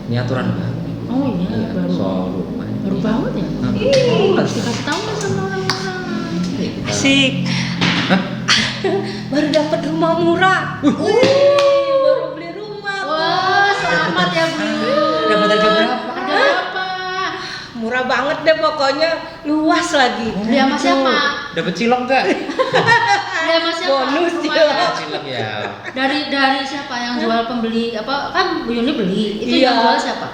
Ini aturan baru. Oh iya, baru. Soal rumah. Baru banget ya? Oh, harus dikasih tahu kan sama orang-orang. Asik. Hah? Baru dapat rumah murah. Baru beli rumah. Wah, selamat ya Bu. Dapat harga berapa? Harga berapa? Murah banget deh pokoknya, luas lagi. Beli sama siapa? Dapat cilok enggak? Beli sama siapa? Bonus Rumahnya? Cilok ya. Dari siapa yang jual pembeli apa kan Bu Yuni beli itu Iya. yang jual siapa?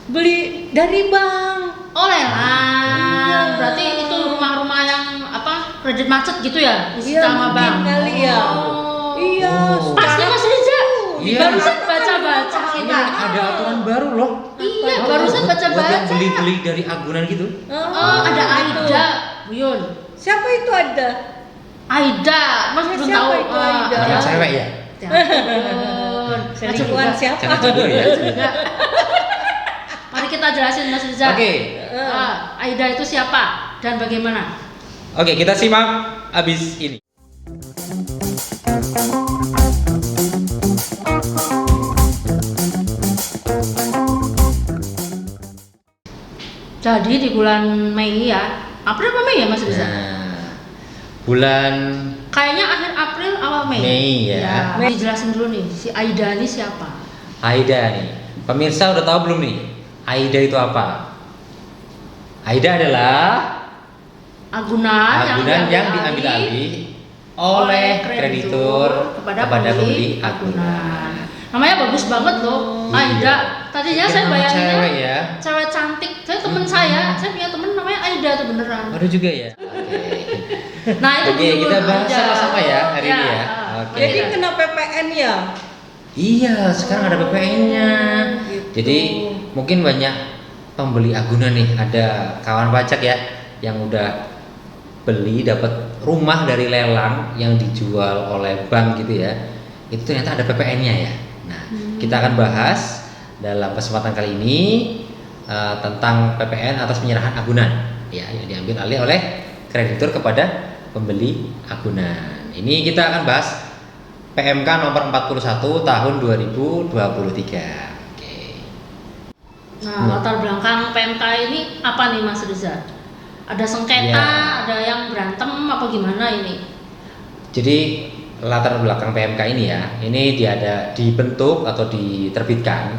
Beli dari bank. Oh lelang. Iya. Berarti itu rumah-rumah yang apa kredit macet gitu ya? Iya, Sama mungkin bank. kali ya. Oh. Iya. Oh. Pas nih Mas Riza. Iya. Barusan baca-baca Ini kita. ada aturan baru loh. Iya, Apa? barusan Buat yang baca-baca. beli-beli dari agunan gitu. Oh, ada Aida, Bu Yun. Siapa itu ada? Aida, Mas Ya, belum siapa tahu. itu Aida? ada. Nama cewek ya? Ya ampun. Selingkuhan siapa? Jangan cemburu ya. Enggak. Mari kita jelasin Mas Riza. Oke. Aida itu siapa dan bagaimana? Oke, kita simak abis ini. Jadi di bulan Mei ya, April apa Mei ya Mas Riza? Nah, bulan Kayaknya akhir April awal Mei. Mei ya. Mei dijelasin dulu nih, si Aida ini siapa? Aida nih. Pemirsa udah tahu belum nih? Aida itu apa? Aida adalah Agunan, yang diambil alih oleh kreditur kepada pembeli agunan. Namanya bagus banget loh, Iya. Aida. Tadinya Mungkin saya nama bayanginnya cewek ya. cewek cantik. Saya temen saya punya temen namanya Aida tuh beneran. Ada juga ya. Oke. Nah itu Oke, dulu, kita bahas Aida. sama-sama ya hari ini ya. Oke. Jadi kena PPN ya? Iya, sekarang ada PPN-nya. Gitu. Jadi mungkin banyak pembeli agunan nih, ada kawan pajak ya yang udah beli dapat rumah dari lelang yang dijual oleh bank gitu ya. Itu ternyata ada PPN-nya ya. Nah, kita akan bahas dalam kesempatan kali ini tentang PPN atas penyerahan agunan ya yang diambil alih oleh kreditur kepada pembeli agunan. Ini kita akan bahas PMK nomor 41 tahun 2023. Oke. Nah latar belakang PMK ini apa nih Mas Riza? Ada sengketa, Ya. ada yang berantem apa gimana ini? Jadi latar belakang PMK ini ya, ini dia ada dibentuk atau diterbitkan.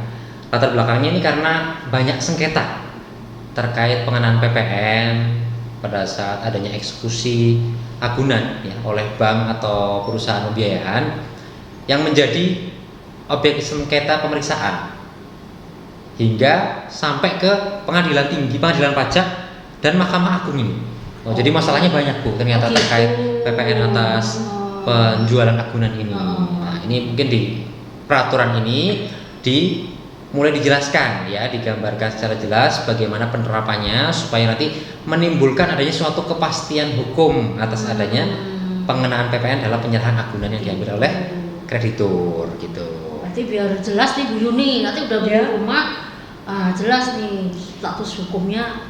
Latar belakangnya ini karena banyak sengketa terkait pengenaan PPN pada saat adanya eksekusi agunan ya oleh bank atau perusahaan pembiayaan yang menjadi objek sengketa pemeriksaan hingga sampai ke pengadilan tinggi, pengadilan pajak dan Mahkamah Agung ini. Jadi masalahnya banyak Bu ternyata Oh, gitu. terkait PPN atas penjualan agunan ini. Nah, ini mungkin di peraturan ini mulai dijelaskan ya, digambarkan secara jelas bagaimana penerapannya supaya nanti menimbulkan adanya suatu kepastian hukum atas adanya pengenaan PPN dalam penyerahan agunan yang diambil oleh kreditur gitu. Berarti biar jelas nih Bu Yuni, nanti udah beli Ya. rumah jelas nih status hukumnya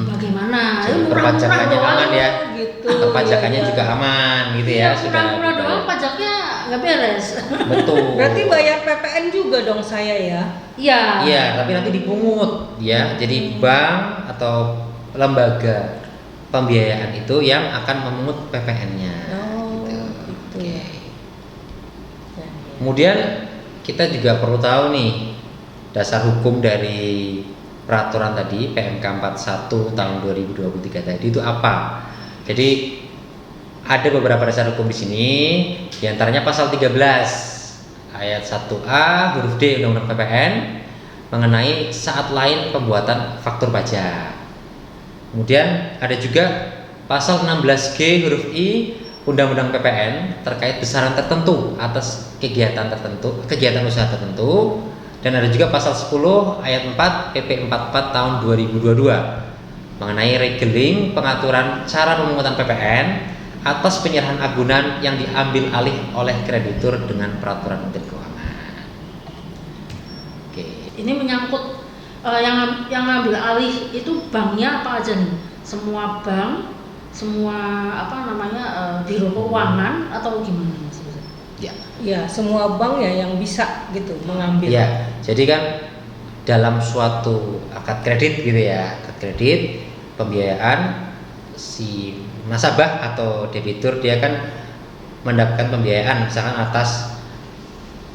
bagaimana. Jadi Ini perpajakannya doang. aman ya. Gitu. Perpajakannya Iya, juga iya. aman gitu ya, Iya, sudah murah-murah doang dibayar. pajaknya nggak beres. Betul. Berarti bayar PPN juga dong saya ya? Iya. Iya, tapi nanti dipungut ya. Jadi bank atau lembaga pembiayaan itu yang akan memungut PPN-nya. Oh, gitu. Oke. Kemudian kita juga perlu tahu nih dasar hukum dari peraturan tadi PMK 41 tahun 2023 tadi itu apa? Jadi ada beberapa dasar hukum di sini, di antaranya pasal 13 ayat 1A huruf D Undang-Undang PPN mengenai saat lain pembuatan faktur pajak. Kemudian ada juga pasal 16G huruf I Undang-Undang PPN terkait besaran tertentu atas kegiatan usaha tertentu, dan ada juga pasal 10 ayat 4 PP 44 tahun 2022 mengenai regeling pengaturan cara pemungutan PPN atas penyerahan agunan yang diambil alih oleh kreditur dengan peraturan Menteri Keuangan. Oke. Ini menyangkut yang ngambil alih itu banknya apa aja nih? Semua bank, semua biro keuangan atau gimana Mas? Ya. Ya, semua bank ya yang bisa gitu mengambil. Ya, jadi kan dalam suatu akad kredit gitu ya, akad kredit pembiayaan si nasabah atau debitur dia kan mendapatkan pembiayaan misalkan atas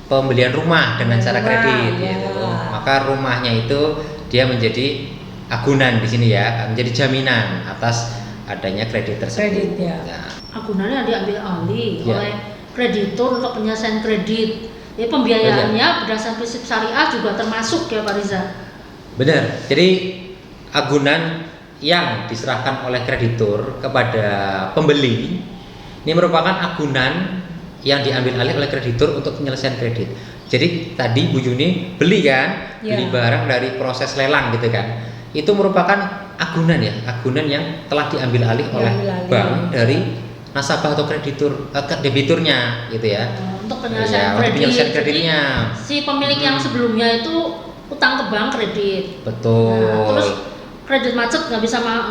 pembelian rumah dengan cara kredit ya. gitu. Maka rumahnya itu dia menjadi agunan di sini ya, menjadi jaminan atas adanya kredit tersebut. Kredit, ya. Nah, Agunannya diambil alih Ya. oleh kreditur untuk penyelesaian kredit. Jadi pembiayaannya berdasarkan prinsip syariah juga termasuk ya Pak Riza. benar. Jadi agunan yang diserahkan oleh kreditur kepada pembeli ini merupakan agunan yang diambil alih oleh kreditur untuk penyelesaian kredit. Jadi tadi Bu Yuni beli kan, Ya. beli barang dari proses lelang gitu kan. Itu merupakan agunan ya, agunan yang telah diambil alih oleh Diambil alih. bank dari nasabah atau kreditur debiturnya gitu ya. Untuk Ya, penyelesaian untuk kredit. penyelesaian Jadi, kreditnya. si pemilik yang sebelumnya itu utang ke bank kredit. Betul. Nah, terus kredit macet nggak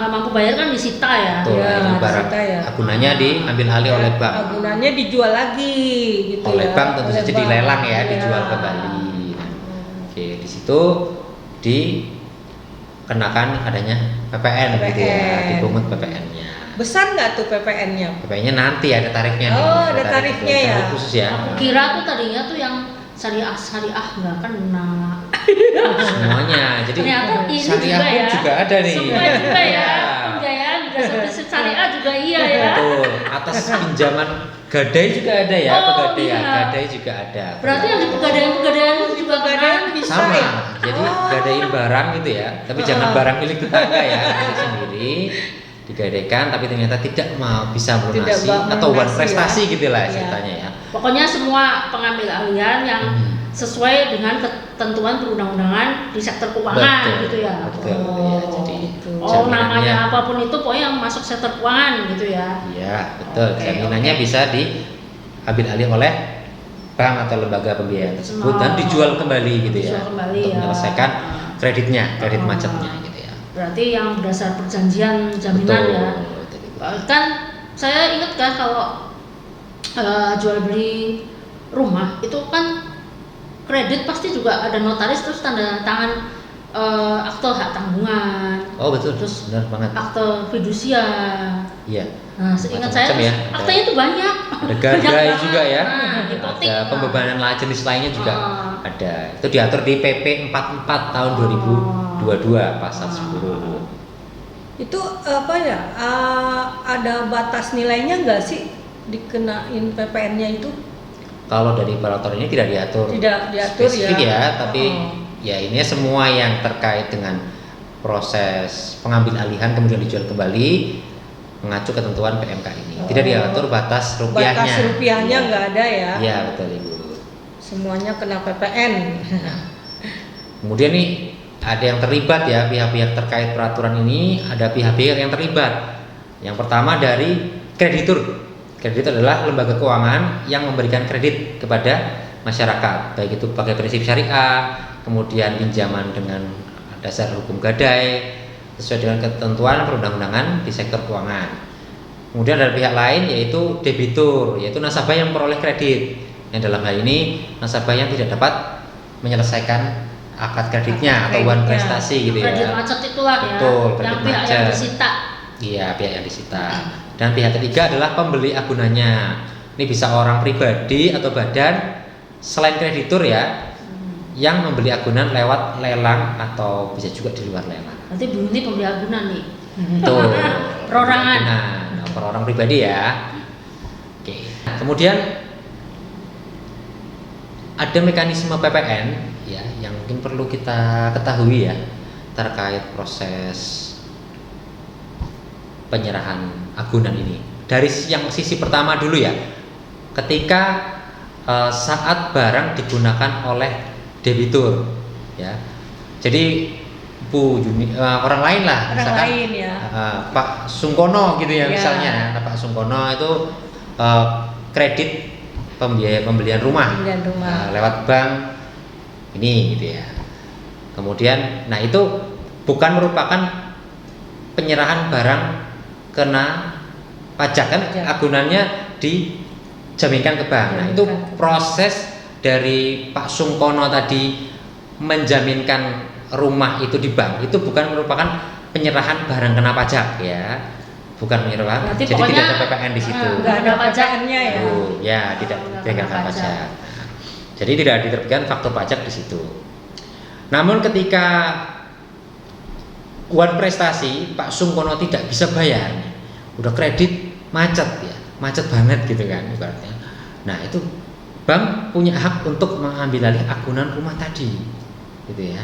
mampu bayar kan disita ya. Betul, Ya, itu barang disita ya. agunannya diambil alih oleh bank. Agunannya dijual lagi gitu Oleh ya. bank tentu Oleh saja bank. dilelang ya, Ya. dijual kembali. Nah, oke, di situ dikenakan adanya PPN gitu ya, PPN. dipungut PPN-nya. Besar nggak tuh PPN-nya? PPN-nya nanti ada tarifnya nih. Oh, ada tarif tarifnya ya. tarif khusus ya. Aku kira tuh tadinya tuh yang syariah nggak kena. Semuanya. Jadi Ternyata ini syariah juga pun ya. juga ada nih. Semua juga ya. Ya. Pembiayaan berdasarkan prinsip syariah juga iya ya. Betul. Atas pinjaman gadai juga ada ya, Oh, pegadaian. iya. Gadai juga ada. Berarti yang di pegadaian itu juga Pegadaian kena. bisa Sama. ya? Jadi Oh. gadain barang gitu ya, tapi jangan barang milik tetangga ya, milik sendiri digadaikan tapi ternyata tidak mau bisa melunasi Tidak atau buat melunasi prestasi ya. gitu lah Iya. ceritanya ya. Pokoknya semua pengambil alihan yang sesuai dengan ketentuan perundang-undangan di sektor keuangan Betul, gitu ya. betul. Oh, Ya, jadi gitu. Oh, jaminannya- namanya apapun itu pokoknya yang masuk sektor keuangan gitu ya. Iya, betul. Oke, Jaminannya oke. bisa diambil alih oleh bank atau lembaga pembiayaan tersebut dan Oh. dijual kembali gitu ya. Dijual kembali untuk ya. menyelesaikan kreditnya, kredit Oh. macetnya gitu ya. Berarti yang berdasar perjanjian jaminan Betul. ya. Kan saya ingat kan kalau jual beli rumah itu kan kredit pasti juga ada notaris terus tanda tangan akte hak tanggungan, Oh betul, Terus benar banget. akte fidusia. Iya. Nah, seingat saya Macam-macam ya. aktenya itu banyak. Ada Banyak gadai banget. juga ya. Nah, hipotek. Ada pembebanan jenis lainnya juga Ah. ada. Itu diatur di PP 44 tahun 2022 pasal 10. Itu apa ya? Ada batas nilainya nggak sih dikenain PPN-nya itu? Kalau dari operator ini tidak diatur, Tidak diatur spesifik ya. ya, tapi ya ini semua yang terkait dengan proses pengambil alihan kemudian dijual kembali mengacu ketentuan PMK ini. Tidak diatur batas rupiahnya. Batas rupiahnya nggak ada ya. Iya betul Ibu. Semuanya kena PPN. Kemudian nih ada yang terlibat ya, pihak-pihak terkait peraturan ini, ada pihak-pihak yang terlibat. Yang pertama dari kreditur. Kreditur adalah lembaga keuangan yang memberikan kredit kepada masyarakat, baik itu pakai prinsip syariah, kemudian pinjaman dengan dasar hukum gadai sesuai dengan ketentuan perundang-undangan di sektor keuangan. Kemudian ada pihak lain yaitu debitur, yaitu nasabah yang memperoleh kredit. Yang dalam hal ini nasabah yang tidak dapat menyelesaikan akad kreditnya atau uang Kreditnya. prestasi gitu Kredit ya. macet itulah ya. Betul, Yang kredit pihak yang macet. disita. Iya, pihak yang disita. Dan pihak ketiga adalah pembeli agunannya. Ini bisa orang pribadi atau badan selain kreditur ya, yang membeli agunan lewat lelang atau bisa juga di luar lelang. Berarti Bu ini pembeli agunan nih. Betul. Perorangan. Agunan, per orang pribadi ya. Oke. Kemudian ada mekanisme PPN ya yang mungkin perlu kita ketahui ya terkait proses penyerahan agunan ini. Dari yang sisi pertama dulu ya, ketika saat barang digunakan oleh debitur, ya. Jadi Bu Juni, orang lain lah, Orang misalkan lain ya. Pak Sungkono gitu ya Ya. misalnya. Nah, Pak Sungkono itu kredit pembelian rumah, Pembelian rumah. lewat bank ini gitu ya. Kemudian, nah itu bukan merupakan penyerahan barang kena pajak kan, Pajak. agunannya dijaminkan ke bank. Nah itu Dijaminkan ke bank. proses dari Pak Sungkono tadi menjaminkan rumah itu di bank itu bukan merupakan penyerahan barang kena pajak ya, bukan menyerah. Berarti Jadi pokoknya, tidak ada PPN di situ. Nggak ada pajaknya ya. Ya, tidak kena pajak. Jadi tidak diterbitkan faktur pajak di situ. Namun ketika Wan Prestasi Pak Sungkono tidak bisa bayar, udah kredit macet ya, macet banget gitu kan ibaratnya. Nah itu bank punya hak untuk mengambil alih agunan rumah tadi, gitu ya.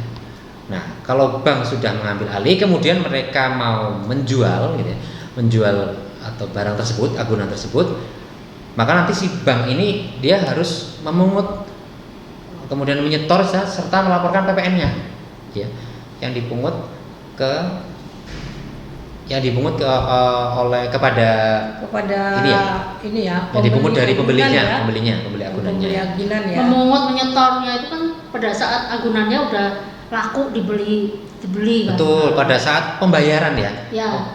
Nah kalau bank sudah mengambil alih, kemudian mereka mau menjual, gitu ya, menjual atau barang tersebut, agunan tersebut, maka nanti si bank ini dia harus memungut, kemudian menyetor serta melaporkan PPN-nya, ya, yang dipungut kepada ini ya, yang dipungut dari pembeli agunannya. Memungut menyetornya itu kan pada saat agunannya udah laku dibeli kan. Betul, pada saat pembayaran ya.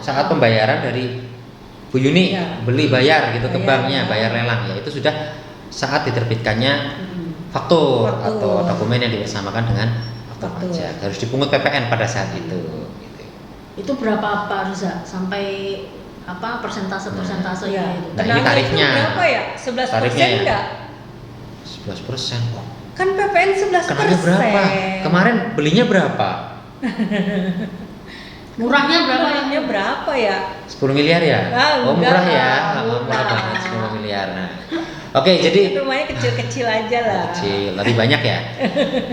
Saat pembayaran dari Bu Yuni beli bayar gitu ke banknya, bayar lelang ya, itu sudah saat diterbitkannya faktur atau dokumen yang dibersamakan dengan faktur pajak. Harus dipungut PPN pada saat itu. Itu berapa Pak Riza? Sampai persentase itu? Nah ini tarifnya. Berapa ya? 11% tarifnya ya? enggak? 11%. Oh. Kan PPN 11%. Kenanya berapa? Kemarin belinya berapa? Murahnya berapa ya? 10 miliar ya? Oh murah ya? Murah banget 10 miliar. Nah, oke, jadi rumahnya kecil-kecil aja lah. Kecil, lebih banyak ya?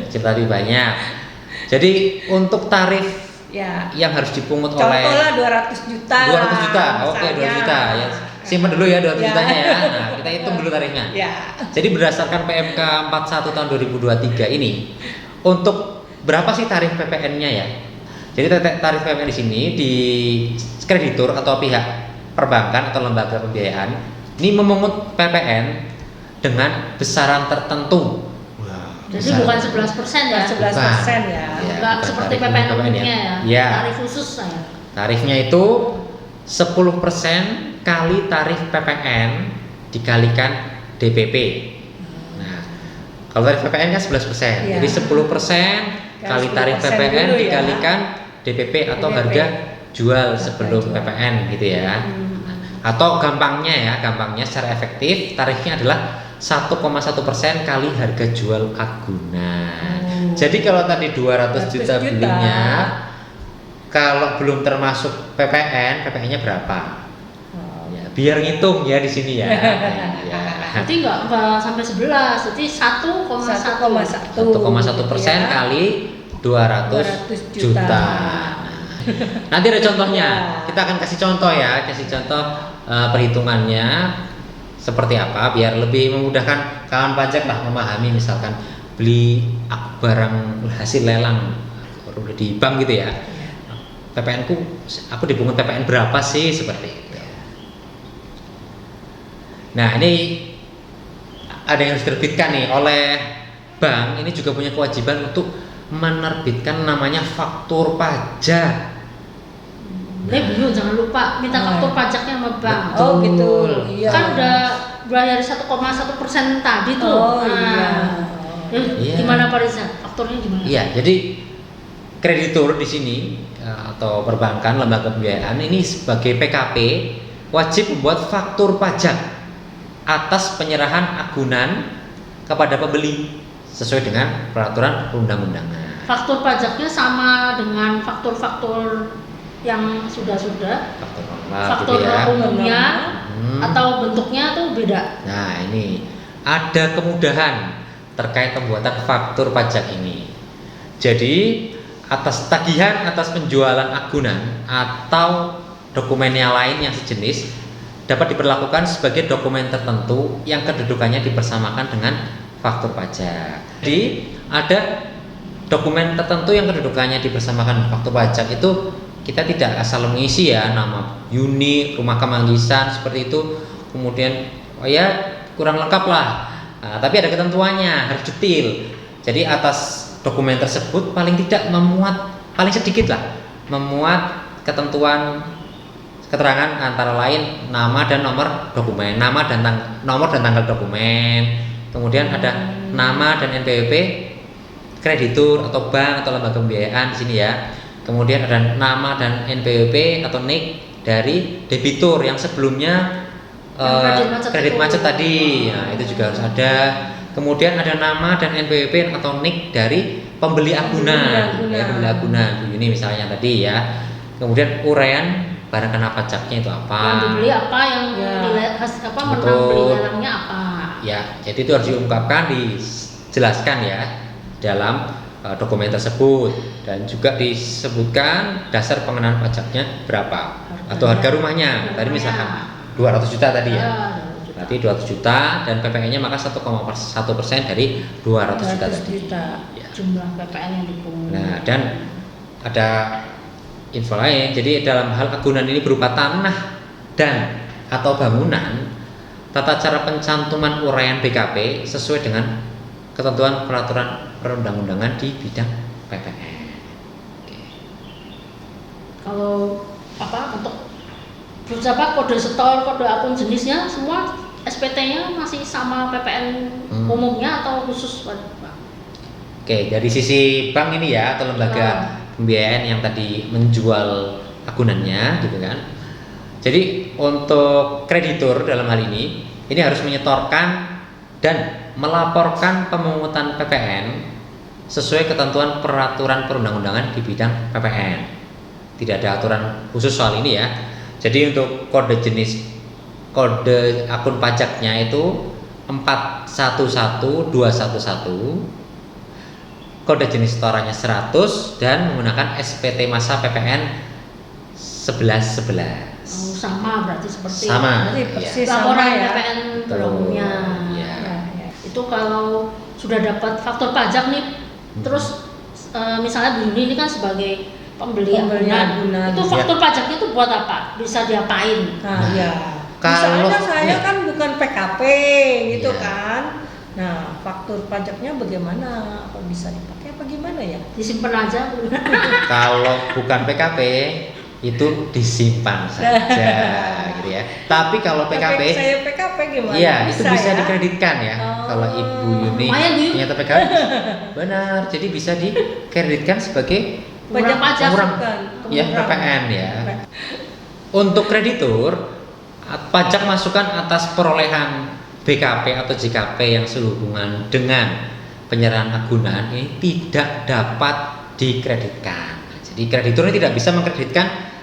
Kecil lebih banyak. Jadi untuk tarif yang harus dipungut oleh contohlah 200 juta. 200 juta. Oke, 200 juta ya. Simpan dulu ya 200 jutanya ya. Nah, kita hitung dulu tarifnya. Jadi berdasarkan PMK 41 tahun 2023 ini, untuk berapa sih tarif PPN-nya ya? Jadi tarif PPN di sini di kreditur atau pihak perbankan atau lembaga pembiayaan ini memungut PPN dengan besaran tertentu. Jadi bukan 11% ya? 11% ya. Enggak seperti PPN umumnya ya. Tarif khusus saya. Tarifnya itu 10% kali tarif PPN dikalikan DPP. Nah, kalau tarif PPN kan 11%. Jadi 10% kali tarif PPN dikalikan DPP atau harga jual sebelum PPN gitu ya. Atau gampangnya secara efektif tarifnya adalah 1,1% kali harga jual agunan. Jadi kalau tadi 200 juta belinya, kalau belum termasuk PPN-nya berapa? Ya, biar ngitung ya di sini ya. Berarti enggak sampai 11, jadi 1,1% kali 200 juta. Nanti ada contohnya. Kita akan kasih contoh perhitungannya seperti apa biar lebih memudahkan kawan pajak lah memahami, misalkan beli barang hasil lelang udah di bank gitu ya. PPN aku dipungut PPN berapa sih seperti itu. Nah, ini ada yang harus diterbitkan nih oleh bank, ini juga punya kewajiban untuk menerbitkan namanya faktur pajak. Belum, jangan lupa minta faktur pajaknya sama bank. Betul. Oh gitu. Iya. Kan udah bayar 1,1% tadi tuh. Gimana Pak Riza? Fakturnya gimana? Iya, jadi kreditur di sini atau perbankan, lembaga pembiayaan ini sebagai PKP wajib membuat faktur pajak atas penyerahan agunan kepada pembeli sesuai dengan peraturan perundang-undangan. Faktur pajaknya sama dengan faktur-faktur yang sudah-sudah, faktur umumnya atau bentuknya tuh beda. Nah, ini ada kemudahan terkait pembuatan faktur pajak ini. Jadi atas tagihan atas penjualan agunan atau dokumen yang lain yang sejenis dapat diperlakukan sebagai dokumen tertentu yang kedudukannya dipersamakan dengan faktur pajak. Jadi ada dokumen tertentu yang kedudukannya dipersamakan dengan faktur pajak itu kita tidak asal mengisi ya nama unit, rumah kemanggisan seperti itu, kemudian kurang lengkap lah. Nah, tapi ada ketentuannya, harus detail. Jadi atas dokumen tersebut paling tidak paling sedikit lah memuat ketentuan keterangan antara lain nama dan nomor dokumen, nomor dan tanggal dokumen, kemudian ada nama dan NPWP kreditur atau bank atau lembaga pembiayaan di sini ya. Kemudian ada nama dan NPWP atau NIK dari debitur yang sebelumnya kredit macet tadi. Nah, itu juga harus ada. Kemudian ada nama dan NPWP atau NIK dari pembeli agunan. Ya, pembeli agunan. Ini misalnya tadi ya. Kemudian uraian barang kena pajaknya itu apa? Yang dibeli apa, yang menang beli dalangnya apa? Ya, jadi itu harus diungkapkan, dijelaskan ya dalam dokumen tersebut, dan juga disebutkan dasar pengenaan pajaknya berapa atau harga rumahnya. Tadi misalkan 200 juta tadi ya. Berarti 200 juta dan PPN-nya maka 1,1% dari 200 juta tadi. Ya. Jumlah PPN yang dipungut. Nah, dan ada info lain. Jadi dalam hal agunan ini berupa tanah dan atau bangunan, tata cara pencantuman uraian BKP sesuai dengan ketentuan peraturan perundang-undangan di bidang PPN. Oke. Kalau untuk kode setor, kode akun jenisnya semua SPT-nya masih sama PPN umumnya atau khusus Pak? Oke, dari sisi bank ini ya atau lembaga pembiayaan yang tadi menjual agunannya gitu kan. Jadi untuk kreditur dalam hal ini harus menyetorkan dan melaporkan pemungutan PPN sesuai ketentuan peraturan perundang-undangan di bidang PPN. Tidak ada aturan khusus soal ini ya. Jadi untuk kode akun pajaknya itu 411211, kode jenis setorannya 100 dan menggunakan SPT masa PPN 1111. Sama berarti seperti persis laporan sama ya. PPN belumnya. Ya. Itu kalau sudah dapat faktur pajak nih, terus misalnya Bu Yuni ini kan sebagai pembeli agunan, itu faktur pajaknya itu buat apa? Bisa diapain? Nah, ya. Kalau misalnya saya kan bukan PKP gitu kan. Nah, faktur pajaknya bagaimana? Apa bisa dipakai apa gimana ya? Disimpan aja. Kalau bukan PKP itu disimpan saja gitu ya. Tapi kalau PKP, saya PKP gimana? Iya, itu bisa ya? dikreditkan ya. Kalau Ibu Yuni ternyata PKP, benar. Jadi bisa dikreditkan sebagai pajak ya PPN ya. Untuk kreditur, pajak masukan atas perolehan BKP atau JKP yang sehubungan dengan penyerahan agunan ini tidak dapat dikreditkan. Jadi kreditur ini tidak bisa mengkreditkan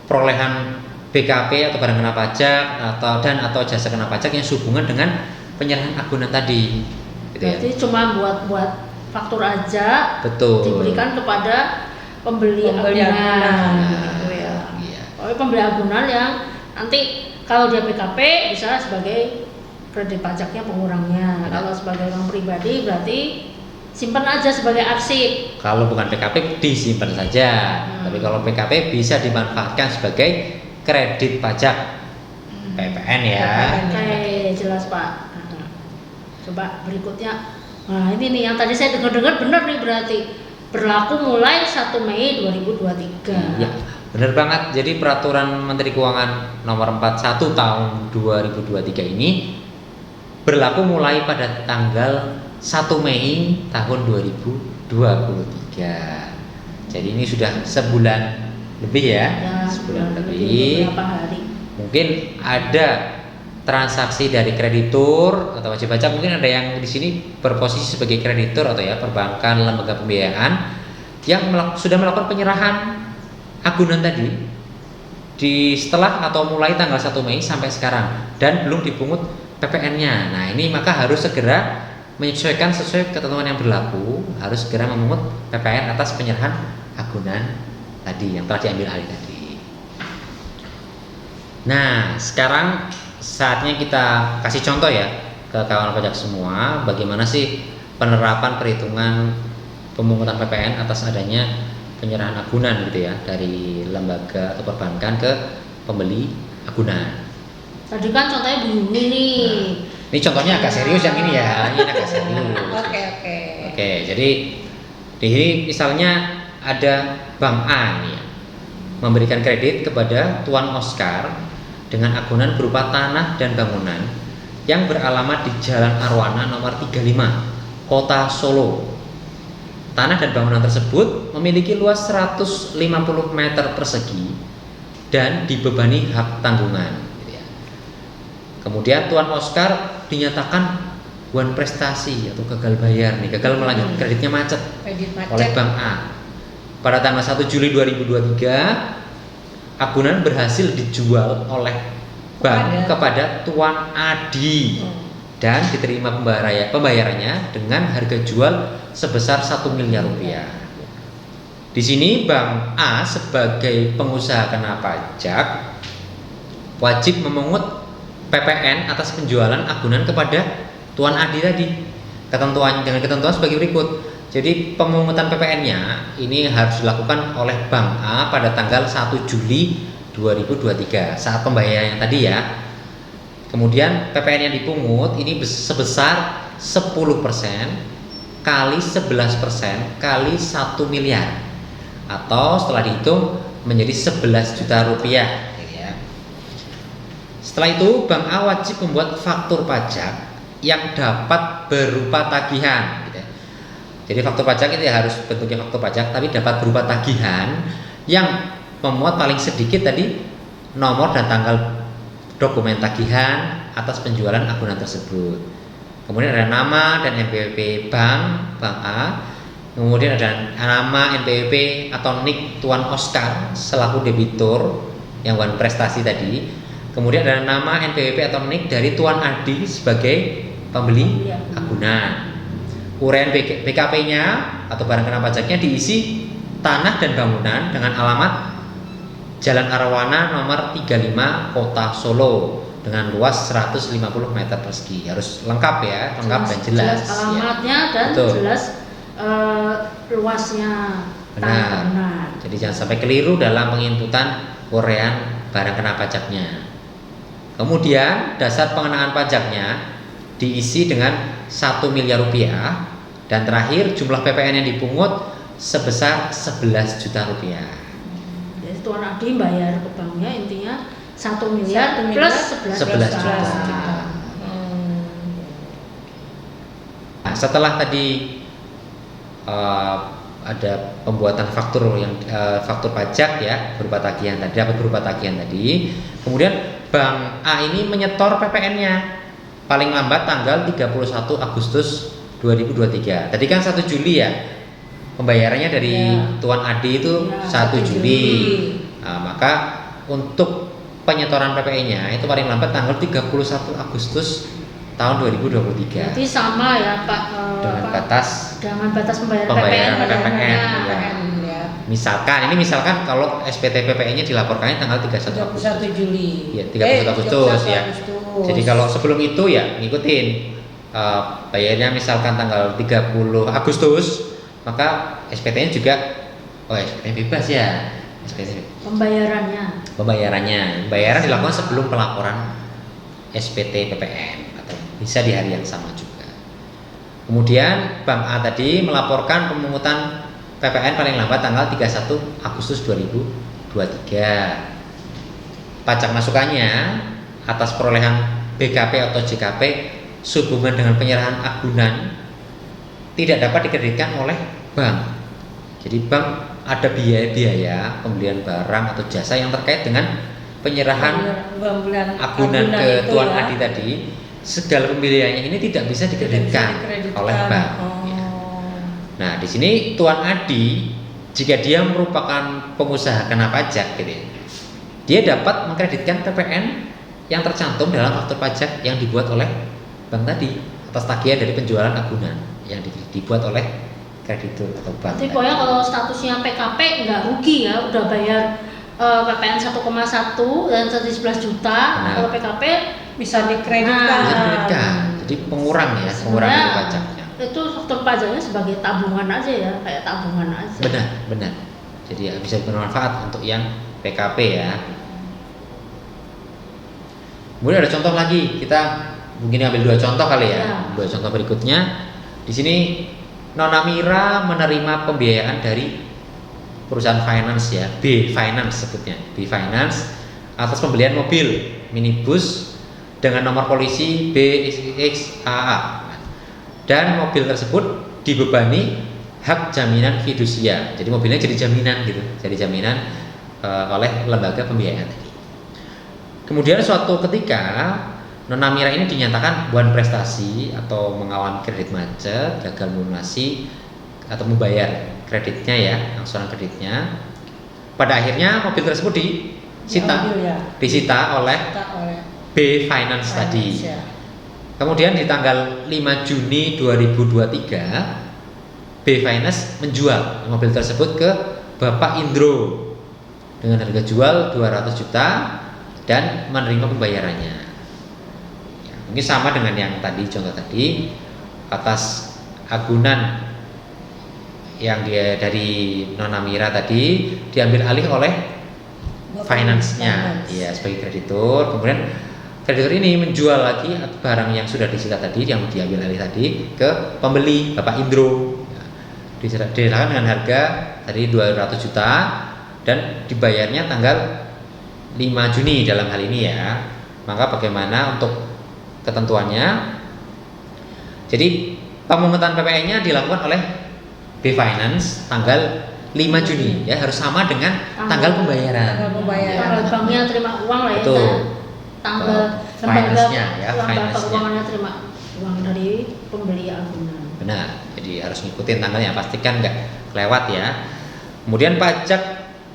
perolehan BKP atau barang kena pajak atau jasa kena pajak yang sehubungan dengan penyerahan agunan tadi. Gitu Berarti cuma buat faktur aja. Betul. Diberikan kepada pembeli agunan. Gitu ya. Iya. Pembeli agunan yang nanti kalau dia PKP bisa sebagai kredit pajaknya pengurangnya. Kalau sebagai orang pribadi berarti simpan aja sebagai arsip. Kalau bukan PKP disimpan saja. Tapi kalau PKP bisa dimanfaatkan sebagai kredit pajak PPN ya. Oke, jelas Pak. Coba berikutnya. Nah, ini nih yang tadi saya dengar benar nih, berarti berlaku mulai 1 Mei 2023. Iya, benar banget. Jadi peraturan Menteri Keuangan nomor 41 tahun 2023 ini berlaku mulai pada tanggal 1 Mei tahun 2023. Jadi ini sudah sebulan lebih ya, sebulan lebih. Beberapa hari. Mungkin ada transaksi dari kreditur atau wajib pajak, mungkin ada yang di sini berposisi sebagai kreditur atau ya perbankan, lembaga pembiayaan yang sudah melakukan penyerahan agunan tadi di setelah atau mulai tanggal 1 Mei sampai sekarang dan belum dipungut PPN-nya. Nah, ini maka harus segera menyesuaikan sesuai ketentuan yang berlaku, harus segera memungut PPN atas penyerahan agunan tadi yang telah diambil alih tadi. Nah, sekarang saatnya kita kasih contoh ya ke kawan pajak semua, bagaimana sih penerapan perhitungan pemungutan PPN atas adanya penyerahan agunan gitu ya dari lembaga atau perbankan ke pembeli agunan. Tadi kan contohnya Bu Yuni nih. Nah, ini contohnya agak serius yang ini ya, ini agak serius. Oke, jadi di sini misalnya ada Bank A nih ya, memberikan kredit kepada Tuan Oscar dengan agunan berupa tanah dan bangunan yang beralamat di Jalan Arwana nomor 35, Kota Solo. tanah dan bangunan tersebut memiliki luas 150 meter persegi dan dibebani hak tanggungan. Gitu ya. Kemudian Tuan Oscar dinyatakan wan prestasi atau gagal bayar nih, gagal melanjutkan kreditnya macet Kredit macet. oleh Bank A. Pada tanggal 1 Juli 2023, agunan berhasil dijual oleh bank kepada Tuan Adi dan diterima pembayarannya dengan harga jual sebesar 1 miliar rupiah. Di sini Bank A sebagai pengusaha kena pajak wajib memungut PPN atas penjualan agunan kepada Tuan Adi tadi. Dengan ketentuan sebagai berikut. Jadi pemungutan PPN-nya ini harus dilakukan oleh Bank A pada tanggal 1 Juli 2023 saat pembayaran yang tadi ya. Kemudian PPN yang dipungut ini sebesar 10% kali 11% kali 1 miliar atau setelah dihitung menjadi 11 juta rupiah. Setelah itu Bank A wajib membuat faktur pajak yang dapat berupa tagihan. Jadi faktur pajak itu harus bentuknya faktur pajak tapi dapat berupa tagihan yang memuat paling sedikit tadi nomor dan tanggal dokumen tagihan atas penjualan agunan tersebut. Kemudian ada nama dan NPWP Bank A. Kemudian ada nama NPWP atau NIK Tuan Oscar selaku debitur yang wan prestasi tadi. Kemudian ada nama NPWP atau NIK dari Tuan Adi sebagai pembeli agunan. Uraian BKP-nya atau barang kena pajaknya diisi tanah dan bangunan dengan alamat Jalan Arawana nomor 35 Kota Solo dengan luas 150 meter persegi. Harus lengkap ya, lengkap dan jelas. Alamatnya ya. Dan betul. Jelas luasnya. Benar. Jadi jangan sampai keliru dalam penginputan uraian barang kena pajaknya. Kemudian dasar pengenaan pajaknya diisi dengan 1 miliar rupiah dan terakhir jumlah PPN yang dipungut sebesar 11 juta rupiah. Jadi Tuan Adi bayar ke banknya intinya 1 miliar plus 11 juta. Nah, setelah tadi ada pembuatan faktur yang faktur pajak ya berupa tagihan tadi, dapat berupa tagihan tadi. Kemudian Bank A ini menyetor PPN-nya paling lambat tanggal 31 Agustus 2023. Tadi kan 1 Juli ya. Pembayarannya dari Tuan Adi itu 1 Juli. Nah, maka untuk penyetoran PPN-nya itu paling lambat tanggal 31 Agustus tahun 2023. Jadi sama ya Pak dengan batas pembayaran PPN. Ya. Misalkan kalau SPT PPN-nya dilaporkannya tanggal 31 Juli. Ya, 31 Agustus ya. Jadi kalau sebelum itu ya ngikutin bayarnya misalkan tanggal 30 Agustus, maka SPT-nya juga SPT bebas ya. SPT. Pembayaran dilakukan sebelum pelaporan SPT PPN atau bisa di hari yang sama juga. Kemudian Bank A tadi melaporkan pemungutan PPN paling lambat tanggal 31 Agustus 2023. Pajak masukannya atas perolehan BKP atau JKP sehubungan dengan penyerahan agunan tidak dapat dikreditkan oleh bank. Jadi bank ada biaya-biaya pembelian barang atau jasa yang terkait dengan penyerahan agunan ke Tuan Adi tadi. Segala pembiayaannya ini tidak bisa dikreditkan oleh bank. Nah, di sini Tuan Adi jika dia merupakan pengusaha kena pajak gitu ya, dia dapat mengkreditkan PPN yang tercantum dalam faktur pajak yang dibuat oleh bank tadi atas tagihan dari penjualan agunan yang dibuat oleh kreditur atau bank. Jadi pokoknya kalau statusnya PKP nggak rugi ya, udah bayar PPN 1,1 dan 11 juta. Nah, kalau PKP bisa dikreditkan. Jadi pengurang ya, pengurang dari pajaknya. Itu faktur pajaknya sebagai tabungan aja ya, kayak tabungan aja. Benar. Jadi ya, bisa bermanfaat untuk yang PKP ya. Kemudian ada contoh lagi, kita mungkin ambil 2 contoh kali ya. 2 contoh berikutnya. Di sini Nona Mira menerima pembiayaan dari perusahaan finance ya, B Finance sebutnya, B Finance atas pembelian mobil minibus dengan nomor polisi BXAA dan mobil tersebut dibebani hak jaminan fidusia. Jadi mobilnya jadi jaminan gitu, jadi jaminan oleh lembaga pembiayaan tadi. Kemudian suatu ketika Nona Mira ini dinyatakan bukan prestasi atau mengalami kredit macet, gagal melunasi atau membayar kreditnya ya, angsuran kreditnya. Pada akhirnya mobil tersebut disita oleh B Finance tadi. Ya. Kemudian di tanggal 5 Juni 2023 B Finance menjual mobil tersebut ke Bapak Indro dengan harga jual 200 juta dan menerima pembayarannya. Ya, mungkin sama dengan yang tadi, contoh tadi, atas agunan yang dia dari Nona Mira tadi diambil alih oleh finance-nya, ya, sebagai kreditur. Kemudian kreditur ini menjual lagi barang yang sudah disita tadi, yang diambil alih tadi, ke pembeli Bapak Indro. Diserahkan dengan harga tadi 200 juta dan dibayarnya tanggal 5 Juni dalam hal ini ya. Maka bagaimana untuk ketentuannya? Jadi pemungutan PPN-nya dilakukan oleh B Finance tanggal 5 Juni ya, harus sama dengan tanggal pembayaran. Tanggal banknya terima uang lah ya. Betul. Tanggal finance-nya ya, lembaga finance-nya. keuangannya terima uang dari pembeli agunan. Benar. Jadi harus ngikutin tanggalnya, pastikan nggak kelewat ya. Kemudian pajak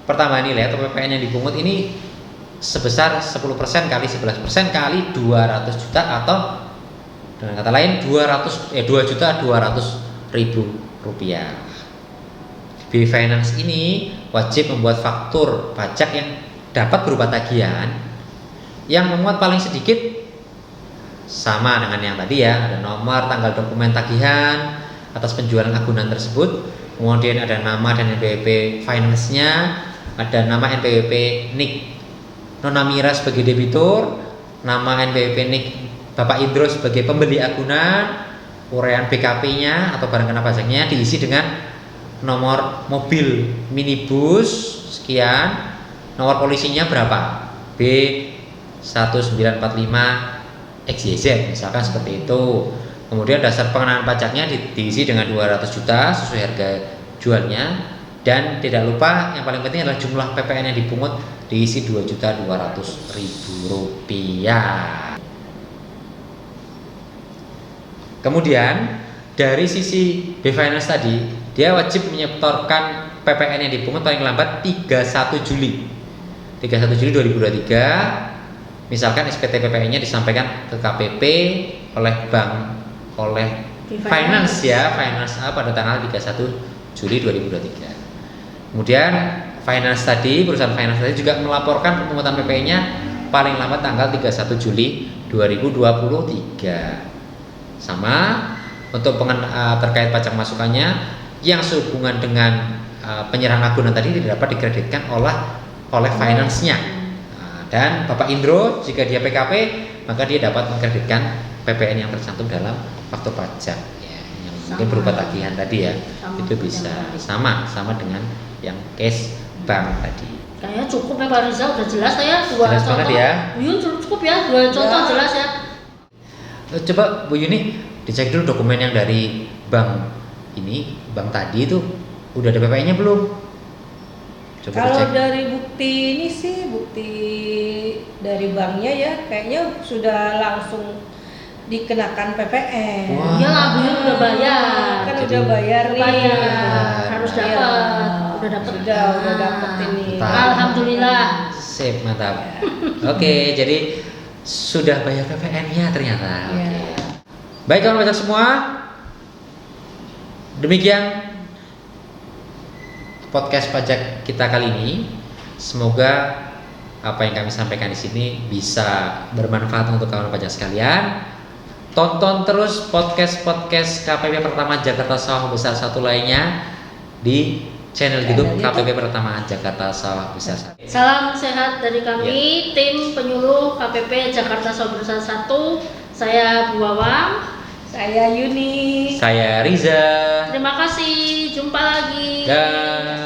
pertambahan nilai atau PPN yang dipungut ini sebesar 10% kali 11% kali 200 juta atau dengan kata lain 2.200.000 rupiah. B Finance ini wajib membuat faktur pajak yang dapat berupa tagihan yang memuat paling sedikit sama dengan yang tadi ya, ada nomor tanggal dokumen tagihan atas penjualan agunan tersebut, kemudian ada nama dan NPWP finance-nya, ada nama NPWP NIK Nona Mira sebagai debitur, nama NPWP NIK Bapak Indro sebagai pembeli agunan, uraian BKP-nya atau barang kena pajaknya diisi dengan nomor mobil minibus sekian, nomor polisinya berapa, B1945 XYZ misalkan seperti itu. Kemudian dasar pengenaan pajaknya diisi dengan 200 juta sesuai harga jualnya, dan tidak lupa yang paling penting adalah jumlah PPN yang dipungut diisi 2.200.000 rupiah. Kemudian dari sisi B Finance tadi, dia wajib menyetorkan PPN yang dipungut paling lambat 31 Juli 2023. Misalkan SPT PPN-nya disampaikan ke KPP oleh Finance ya, Finance A pada tanggal 31 Juli 2023. Kemudian Finance tadi, perusahaan Finance tadi juga melaporkan pemungutan PPN-nya paling lambat tanggal 31 Juli 2023. Sama untuk terkait pajak masukannya yang sehubungan dengan penyerahan agunan tadi tidak dapat dikreditkan oleh finance-nya. Dan Bapak Indro jika dia PKP maka dia dapat mengkreditkan PPN yang tercantum dalam faktur pajak ya, yang mungkin berupa tagihan tadi ya. Itu bisa sama dengan yang case bank tadi. Kayaknya cukup ya Pak Rizal, udah jelas ya, dua jelas contoh. Ya. Cukup ya, dua contoh jelas ya. Coba Bu Yuni dicek dulu dokumen yang dari bank ini, bank tadi itu udah ada PPN-nya belum? Coba kalau dicek. dari bukti dari banknya ya kayaknya sudah langsung dikenakan PPN. Wah. Ya lah, Bu udah bayar. Kan Jadi, udah bayar nih. Harus Iya. dapat. Udah dapat ini. Mantap. Alhamdulillah. Sip, mantap. Oke, jadi sudah bayar PPN-nya ternyata. Iya. Oke. Baik kawan pajak semua, demikian podcast pajak kita kali ini. Semoga apa yang kami sampaikan di sini bisa bermanfaat untuk kawan pajak sekalian. Tonton terus podcast KPP Pertama Jakarta Sawah Besar 1 lainnya di channel YouTube KPP Pertama Jakarta Sawah Besar 1. Salam sehat dari kami, tim penyuluh KPP Jakarta Sawah Besar 1. Saya Bu Wawang, Saya Yuni. Saya Riza. terima kasih, jumpa lagi. Dan